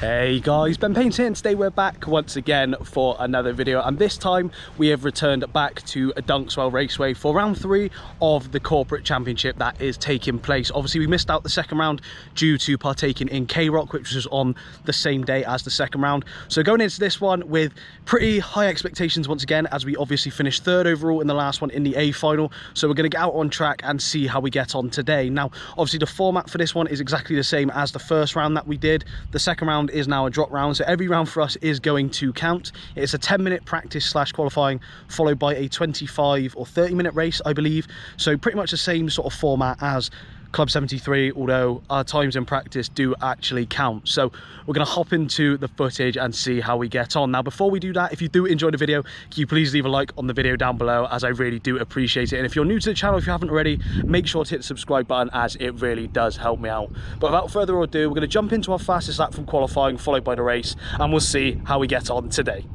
Hey guys, Ben Payne here, and today we're back once again for another video, and this time we have returned back to Dunkeswell Raceway for round 3 of the corporate championship that is taking place. Obviously we missed out the second round due to partaking in K-Rock, which was on the same day as the second round. So going into this one with pretty high expectations once again, as we obviously finished 3rd overall in the last one in the A final. So we're going to get out on track and see how we get on today. Now obviously the format for this one is exactly the same as the first round that we did. The second round is now a drop round, so every round for us is going to count. It's a 10-minute practice / qualifying followed by a 25 or 30-minute race, I believe. So pretty much the same sort of format as Club 73, although our times in practice do actually count. So we're going to hop into the footage and see how we get on. Now before we do that, if you do enjoy the video, can you please leave a like on the video down below, as I really do appreciate it. And if you're new to the channel, if you haven't already, make sure to hit the subscribe button, as it really does help me out. But without further ado, we're going to jump into our fastest lap from qualifying followed by the race, and we'll see how we get on today.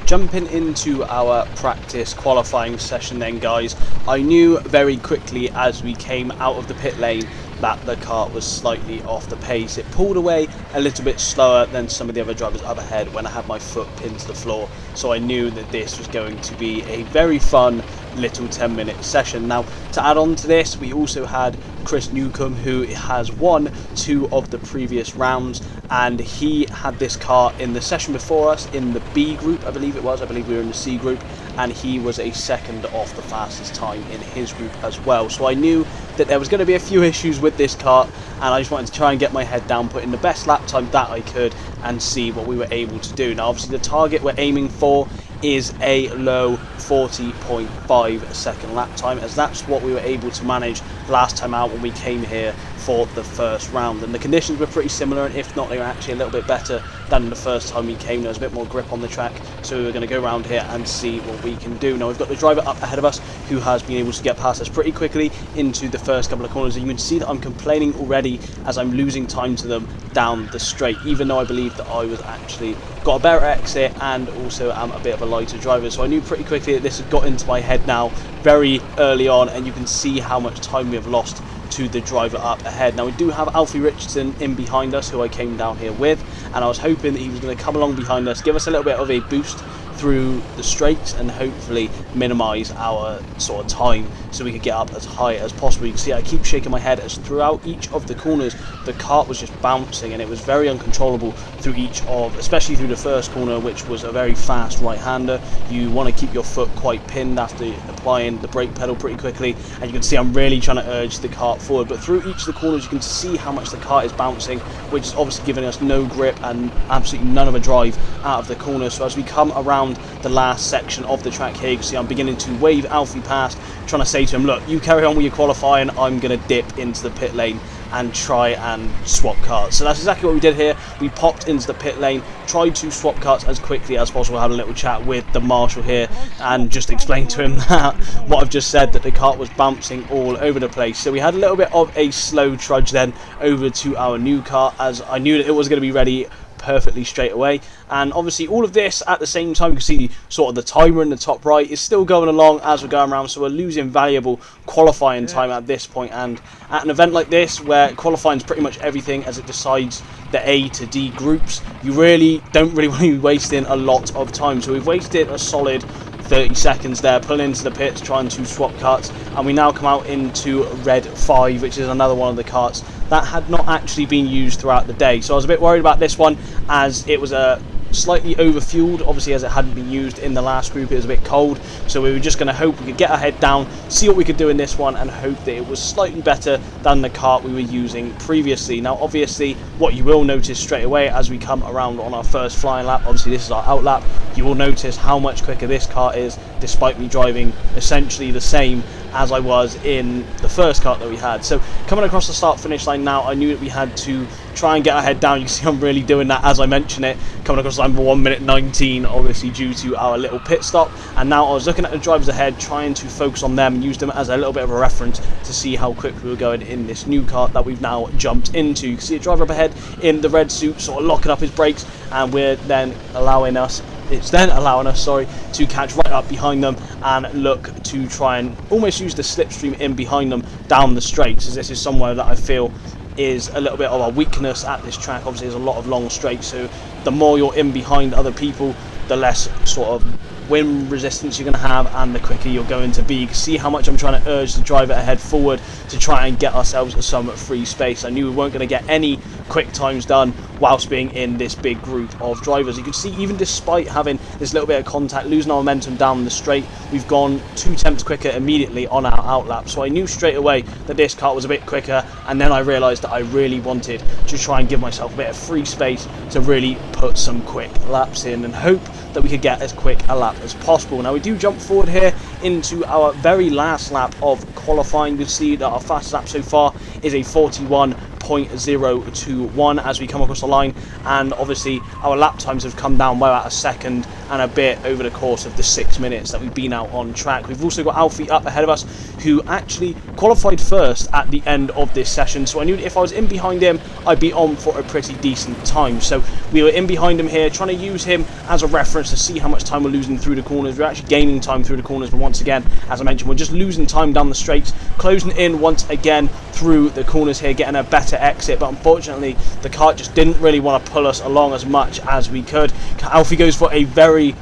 Jumping into our practice qualifying session then, guys, I knew very quickly as we came out of the pit lane that the kart was slightly off the pace. It pulled away a little bit slower than some of the other drivers up ahead when I had my foot pinned to the floor, so I knew that this was going to be a very fun little 10-minute session. Now to add on to this, we also had Chris Newcomb, who has won 2 of the previous rounds, and he had this car in the session before us in the B group, I believe it was. I believe we were in the C group, and he was a second off the fastest time in his group as well. So I knew that there was going to be a few issues with this kart, and I just wanted to try and get my head down, put in the best lap time that I could, and see what we were able to do. Now obviously the target we're aiming for is a low 40.5 second lap time, as that's what we were able to manage last time out when we came here for the first round. And the conditions were pretty similar, and if not, they were actually a little bit better than the first time we came. There was a bit more grip on the track, so we were going to go around here and see what we can do. Now we've got the driver up ahead of us who has been able to get past us pretty quickly into the first couple of corners, and you can see that I'm complaining already as I'm losing time to them down the straight, even though I believe that I was actually got a better exit and also am a bit of a lighter driver. So I knew pretty quickly that this had got into my head now very early on, and you can see how much time we have lost to the driver up ahead. Now we do have Alfie Richardson in behind us, who I came down here with, and I was hoping that he was going to come along behind us, give us a little bit of a boost through the straights and hopefully minimise our sort of time so we could get up as high as possible. You can see I keep shaking my head as throughout each of the corners the kart was just bouncing, and it was very uncontrollable through each of, especially through the first corner, which was a very fast right-hander. You want to keep your foot quite pinned after applying the brake pedal pretty quickly, and you can see I'm really trying to urge the kart forward. But through each of the corners you can see how much the kart is bouncing, which is obviously giving us no grip and absolutely none of a drive out of the corner. So as we come around the last section of the track here, you can see I'm beginning to wave Alfie past, trying to say to him, look, you carry on with your qualifying, I'm going to dip into the pit lane and try and swap karts. So that's exactly what we did here. We popped into the pit lane, tried to swap karts as quickly as possible, had a little chat with the marshal here and just explained to him that what I've just said, that the kart was bouncing all over the place. So we had a little bit of a slow trudge then over to our new kart, as I knew that it was going to be ready perfectly straight away. And obviously all of this at the same time, you can see sort of the timer in the top right is still going along as we're going around, so we're losing valuable qualifying time at this point. And at an event like this, where qualifying is pretty much everything as it decides the A to D groups, you really don't want to be wasting a lot of time. So we've wasted a solid 30 seconds there pulling into the pits trying to swap karts, and we now come out into red 5, which is another one of the karts that had not actually been used throughout the day. So I was a bit worried about this one, as it was a slightly overfueled, obviously, as it hadn't been used in the last group. It was a bit cold, so we were just going to hope we could get our head down, see what we could do in this one, and hope that it was slightly better than the kart we were using previously. Now obviously what you will notice straight away as we come around on our first flying lap, obviously this is our out lap, you will notice how much quicker this kart is, despite me driving essentially the same as I was in the first kart that we had. So coming across the start finish line now, I knew that we had to try and get our head down. You can see I'm really doing that as I mention it, coming across the line for 1 minute 19, obviously due to our little pit stop. And now I was looking at the drivers ahead, trying to focus on them and use them as a little bit of a reference to see how quick we were going in this new kart that we've now jumped into. You can see a driver up ahead in the red suit sort of locking up his brakes, and we're then allowing us it's then allowing us, to catch right up behind them and look to try and almost use the slipstream in behind them down the straights, as this is somewhere that I feel is a little bit of a weakness at this track. Obviously there's a lot of long straights, so the more you're in behind other people, the less sort of wind resistance you're going to have and the quicker you're going to be. You can see how much I'm trying to urge the driver ahead forward to try and get ourselves some free space. I knew we weren't going to get any quick times done whilst being in this big group of drivers. You can see even despite having this little bit of contact, losing our momentum down the straight, we've gone 2 tenths quicker immediately on our outlap. So I knew straight away that this kart was a bit quicker, and then I realised that I really wanted to try and give myself a bit of free space to really put some quick laps in and hope that we could get as quick a lap as possible. Now we do jump forward here into our very last lap of qualifying. You'll see that our fastest lap so far is a 41.021 as we come across the line, and obviously our lap times have come down well at a second and a bit over the course of the 6 minutes that we've been out on track. We've also got Alfie up ahead of us, who actually qualified first at the end of this session, so I knew if I was in behind him I'd be on for a pretty decent time. So we were in behind him here, trying to use him as a reference to see how much time we're losing through the corners. We're actually gaining time through the corners, but once again, as I mentioned, we're just losing time down the straights, closing in once again through the corners here, getting a better exit, but unfortunately the kart just didn't really want to pull us along as much as we could. Alfie goes for a very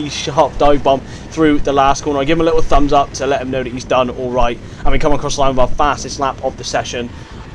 sharp dive bomb through the last corner. I give him a little thumbs up to let him know that he's done alright, and we come across the line with our fastest lap of the session,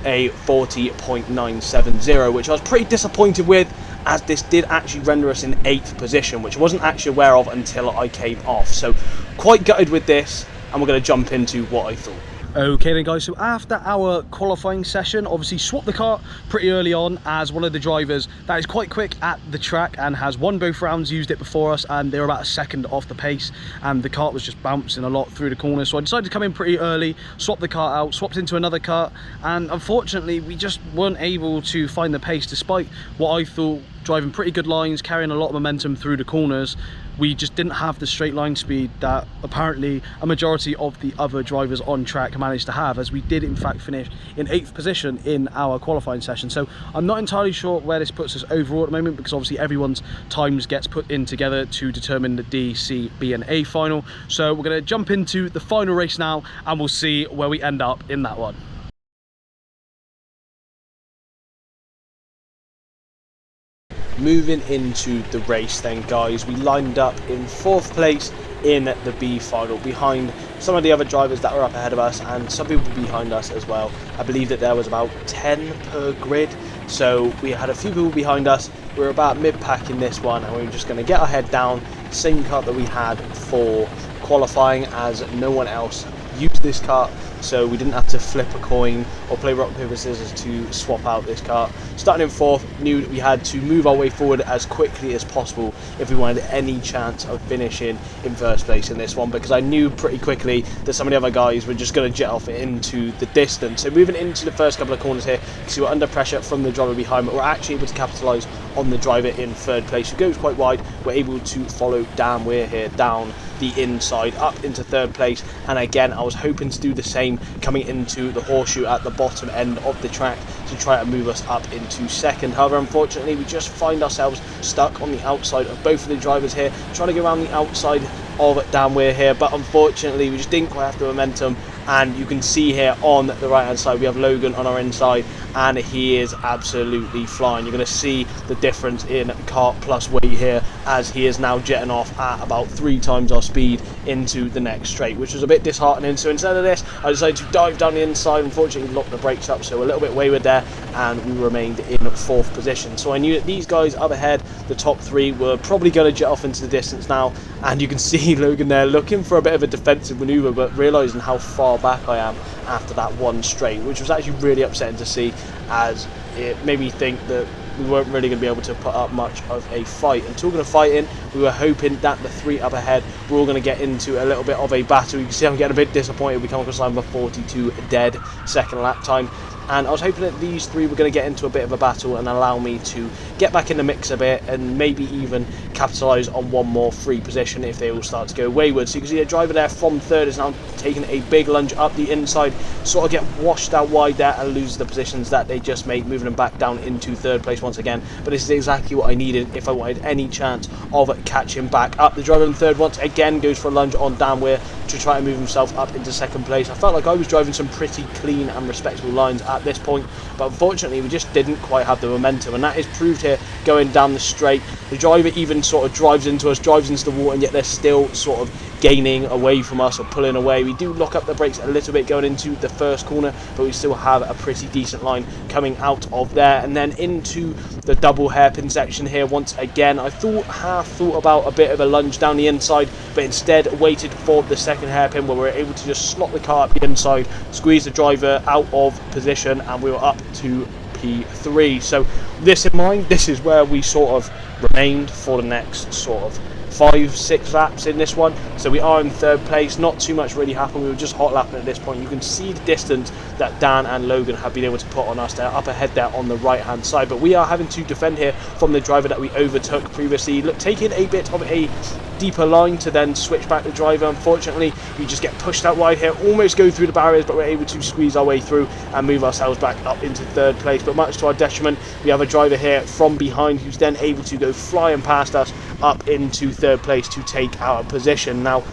a 40.970, which I was pretty disappointed with, as this did actually render us in 8th position, which I wasn't actually aware of until I came off. So quite gutted with this, and we're going to jump into what I thought. Okay then guys, so after our qualifying session, obviously swapped the kart pretty early on, as one of the drivers that is quite quick at the track and has won both rounds used it before us, and they were about a second off the pace, and the kart was just bouncing a lot through the corner. So I decided to come in pretty early, swap the kart out, swapped into another kart, and unfortunately we just weren't able to find the pace despite what I thought driving pretty good lines, carrying a lot of momentum through the corners. We just didn't have the straight line speed that apparently a majority of the other drivers on track managed to have, as we did in fact finish in 8th position in our qualifying session. So I'm not entirely sure where this puts us overall at the moment, because obviously everyone's times gets put in together to determine the D, C, B and A final. So we're going to jump into the final race now, and we'll see where we end up in that one. Moving into the race then guys, we lined up in 4th place in the B final, behind some of the other drivers that were up ahead of us and some people behind us as well. I believe that there was about 10 per grid, so we had a few people behind us. We were about mid-pack in this one, and we were just going to get our head down, same kart that we had for qualifying, as no one else used this kart, so we didn't have to flip a coin or play rock paper scissors to swap out this kart. Starting in 4th, knew that we had to move our way forward as quickly as possible if we wanted any chance of finishing in 1st place in this one, because I knew pretty quickly that some of the other guys were just going to jet off into the distance. So moving into the first couple of corners here, because we were under pressure from the driver behind, but we're actually able to capitalise on the driver in 3rd place, who goes quite wide. We're able to follow Dan Weir here down the inside up into 3rd place, and again I was hoping to do the same coming into the horseshoe at the bottom end of the track to try and move us up into 2nd. However, unfortunately we just find ourselves stuck on the outside of both of the drivers here, trying to go around the outside of Dan Weir here, but unfortunately we just didn't quite have the momentum. And you can see here on the right hand side we have Logan on our inside, and he is absolutely flying. You're going to see the difference in kart plus weight here, as he is now jetting off at about 3 times our speed into the next straight, which was a bit disheartening. So instead of this, I decided to dive down the inside. Unfortunately locked the brakes up, so a little bit wayward there, and we remained in 4th position. So I knew that these guys up ahead, the top 3, were probably going to jet off into the distance now, and you can see Logan there looking for a bit of a defensive manoeuvre, but realising how far back I am after that one straight, which was actually really upsetting to see, as it made me think that we weren't really going to be able to put up much of a fight. And talking of fighting, we were hoping that the 3 up ahead were all going to get into a little bit of a battle. You can see I'm getting a bit disappointed. We come across the line with a 42 dead 2nd lap time. and I was hoping that these three were going to get into a bit of a battle and allow me to get back in the mix a bit and maybe even capitalise on one more free position if they all start to go wayward. So you can see the driver there from third is now taking a big lunge up the inside, sort of get washed out wide there and lose the positions that they just made, moving them back down into third place once again. But this is exactly what I needed if I wanted any chance of catching back up. The driver in third once again goes for a lunge on Dan Weir to try and move himself up into second place. I felt like I was driving some pretty clean and respectable lines at this point, but unfortunately we just didn't quite have the momentum, and that is proved here going down the straight. The driver even sort of drives into us, drives into the wall, and yet they're still sort of gaining away from us or pulling away. We do lock up the brakes a little bit going into the first corner, but we still have a pretty decent line coming out of there. And then into the double hairpin section here once again. I half thought about a bit of a lunge down the inside, but instead waited for the second hairpin where we were able to just slot the car up the inside, squeeze the driver out of position, and we were up to P3. So this in mind, this is where we sort of remained for the next sort of 5-6 laps in this one. So we are in third place, not too much really happened, we were just hot lapping at this point. You can see the distance that Dan and Logan have been able to put on us. They're up ahead there on the right hand side, but we are having to defend here from the driver that we overtook previously. Look, taking a bit of a deeper line to then switch back the driver. Unfortunately, we just get pushed out wide here, almost go through the barriers, but we're able to squeeze our way through and move ourselves back up into third place. But much to our detriment, we have a driver here from behind who's then able to go flying past us up into third place to take our position. Now,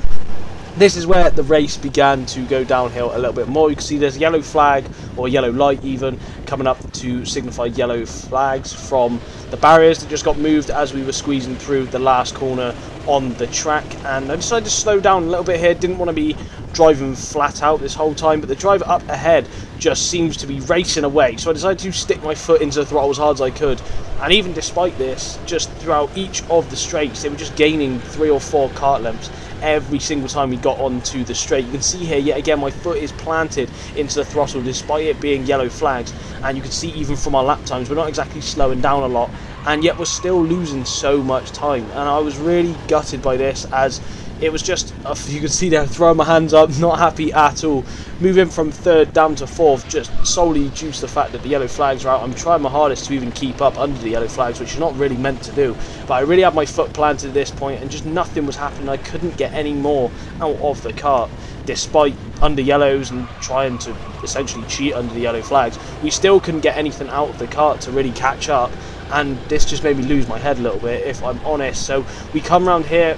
this is where the race began to go downhill a little bit more. You can see there's a yellow flag, or yellow light even, coming up to signify yellow flags from the barriers that just got moved as we were squeezing through the last corner on the track. And I decided to slow down a little bit here. Didn't want to be driving flat out this whole time, but the driver up ahead just seems to be racing away. So I decided to stick my foot into the throttle as hard as I could. And even despite this, just throughout each of the straights, they were just gaining 3 or 4 kart lengths every single time we got onto the straight. You can see here yet again my foot is planted into the throttle despite it being yellow flags, and you can see even from our lap times we're not exactly slowing down a lot, and yet we're still losing so much time. And I was really gutted by this, as it was just, you can see there, throwing my hands up, not happy at all. Moving from third down to fourth, just solely due to the fact that the yellow flags are out. I'm trying my hardest to even keep up under the yellow flags, which is not really meant to do. But I really had my foot planted at this point, and just nothing was happening. I couldn't get any more out of the kart, despite under yellows and trying to essentially cheat under the yellow flags. We still couldn't get anything out of the kart to really catch up. And this just made me lose my head a little bit, if I'm honest. So we come around here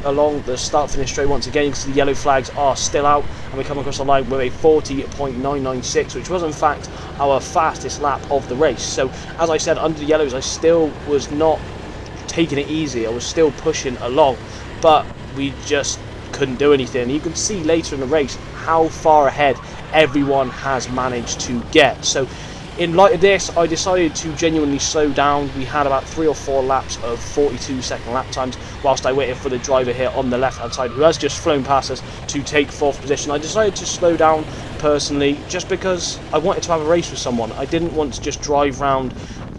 along the start finish straight once again, because the yellow flags are still out, and we come across the line with a 40.996, which was in fact our fastest lap of the race. So as I said, under the yellows I still was not taking it easy, I was still pushing along, but we just couldn't do anything. You can see later in the race how far ahead everyone has managed to get. So in light of this, I decided to genuinely slow down. We had about 3 or 4 laps of 42-second lap times whilst I waited for the driver here on the left-hand side, who has just flown past us, to take 4th position. I decided to slow down personally just because I wanted to have a race with someone. I didn't want to just drive round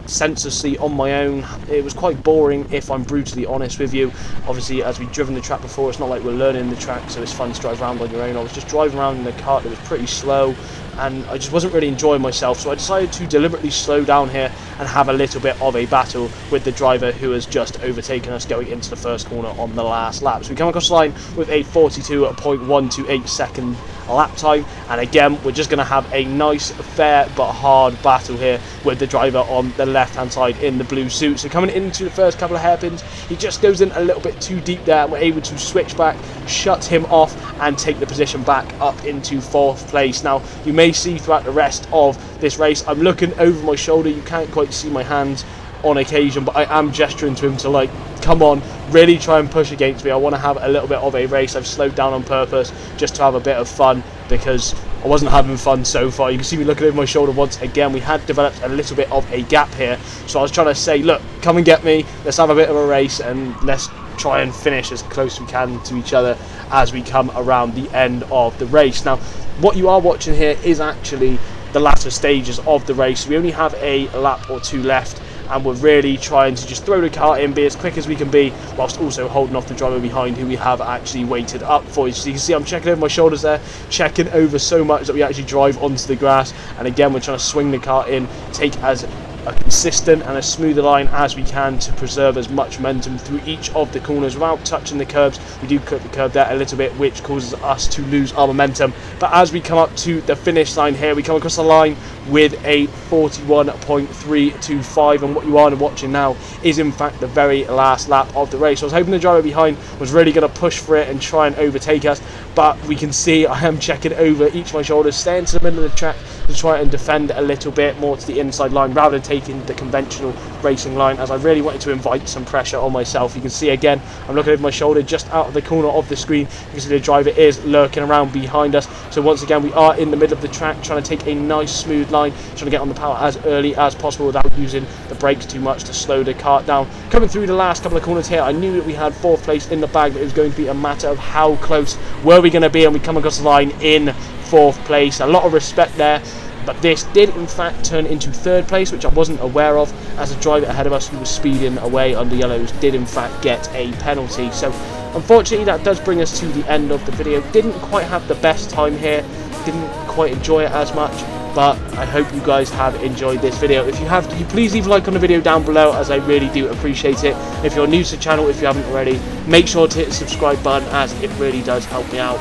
senselessly on my own. It was quite boring, if I'm brutally honest with you. Obviously, as we've driven the track before, it's not like we're learning the track, so it's fun to drive around on your own. I was just driving around in a kart that was pretty slow, and I just wasn't really enjoying myself, so I decided to deliberately slow down here and have a little bit of a battle with the driver who has just overtaken us going into the first corner on the last lap. So we come across the line with a 42.128 second lap time, and again we're just going to have a nice, fair but hard battle here with the driver on the left hand side in the blue suit. So coming into the first couple of hairpins, he just goes in a little bit too deep there, and we're able to switch back, shut him off, and take the position back up into 4th place. Now you may see throughout the rest of this race I'm looking over my shoulder. You can't quite see my hands on occasion, but I am gesturing to him to, like, come on, really try and push against me. I want to have a little bit of a race. I've slowed down on purpose just to have a bit of fun, because I wasn't having fun so far. You can see me looking over my shoulder once again. We had developed a little bit of a gap here, so I was trying to say, look, come and get me, let's have a bit of a race, and let's try and finish as close as we can to each other as we come around the end of the race. Now, what you are watching here is actually the latter stages of the race. We only have a lap or 2 left, and we're really trying to just throw the kart in, be as quick as we can be, whilst also holding off the driver behind who we have actually waited up for. So you can see I'm checking over my shoulders there, checking over so much that we actually drive onto the grass, and again we're trying to swing the kart in, take as a consistent and a smoother line as we can to preserve as much momentum through each of the corners without touching the curbs. We do cut the curb there a little bit, which causes us to lose our momentum, but as we come up to the finish line here, we come across the line with a 41.325, and what you are watching now is in fact the very last lap of the race. So I was hoping the driver behind was really going to push for it and try and overtake us, but we can see I am checking over each of my shoulders, staying to the middle of the track to try and defend a little bit more to the inside line rather than taking the conventional racing line, as I really wanted to invite some pressure on myself. You can see again I'm looking over my shoulder just out of the corner of the screen. You can see the driver is lurking around behind us, so once again we are in the middle of the track trying to take a nice smooth line, trying to get on the power as early as possible without using the brakes too much to slow the kart down. Coming through the last couple of corners here, I knew that we had 4th place in the bag, but it was going to be a matter of how close were we going to be, and we come across the line in 4th place. A lot of respect there, but this did in fact turn into 3rd place, which I wasn't aware of, as the driver ahead of us who was speeding away under yellows did in fact get a penalty. So unfortunately that does bring us to the end of the video. Didn't quite have the best time here, didn't quite enjoy it as much, but I hope you guys have enjoyed this video. If you have, can you please leave a like on the video down below, as I really do appreciate it. If you're new to the channel, if you haven't already, make sure to hit the subscribe button, as it really does help me out.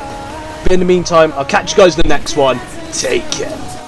But in the meantime, I'll catch you guys in the next one. Take care.